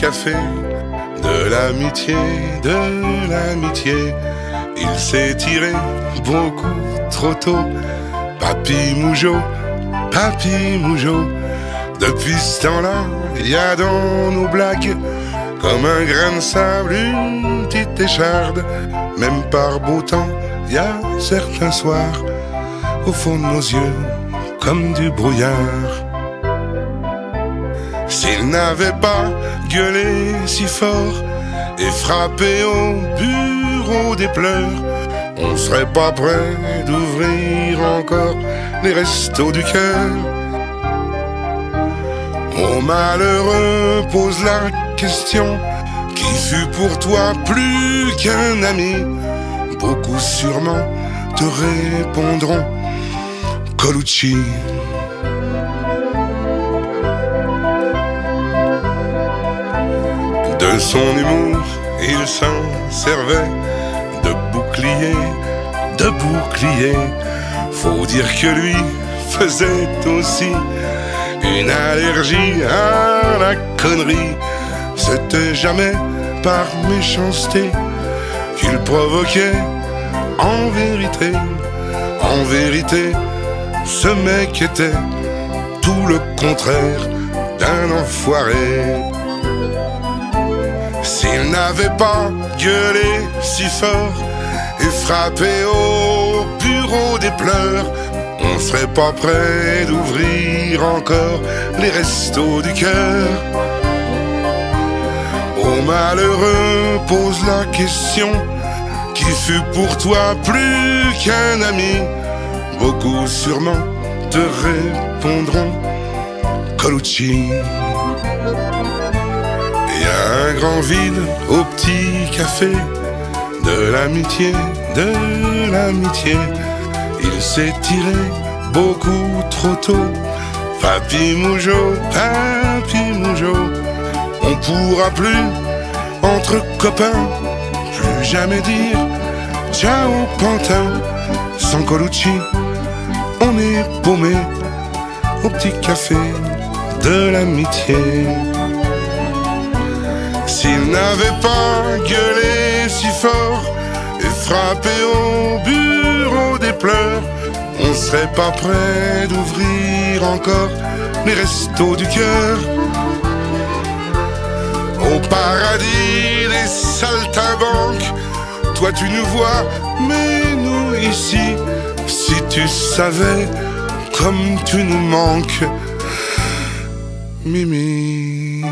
café, de l'amitié, de l'amitié. Il s'est tiré beaucoup trop tôt. Papy Mougeot, Papy Mougeot. Depuis ce temps-là, il y a dans nos blagues comme un grain de sable, une petite écharde. Même par beau temps, il y a certains soirs au fond de nos yeux comme du brouillard. S'il n'avait pas gueulé si fort et frappé au bureau des pleurs, on serait pas prêt d'ouvrir encore les restos du cœur. Au malheureux pose la question: qui fut pour toi plus qu'un ami? Beaucoup sûrement te répondront Colucci. De son humour, il s'en servait de bouclier, de bouclier. Faut dire que lui faisait aussi une allergie à la connerie. C'était jamais par méchanceté qu'il provoquait. En vérité, ce mec était tout le contraire d'un enfoiré. S'il n'avait pas gueulé si fort et frappé au bureau des pleurs, on serait pas prêt d'ouvrir encore les restos du cœur. Au malheureux pose la question: qui fut pour toi plus qu'un ami? Beaucoup sûrement te répondront Colucci. Il y a un grand vide au petit café, de l'amitié, de l'amitié. Il s'est tiré beaucoup trop tôt. Papy Mougeot, Papy Mougeot. On pourra plus, entre copains, plus jamais dire ciao pantin. Sans Colucci, on est paumé au petit café de l'amitié. S'il n'avait pas gueulé si fort et frappé au bureau des pleurs, on serait pas prêt d'ouvrir encore les restos du cœur. Au paradis des saltimbanques, toi tu nous vois, mais nous ici, si tu savais comme tu nous manques, Mimi.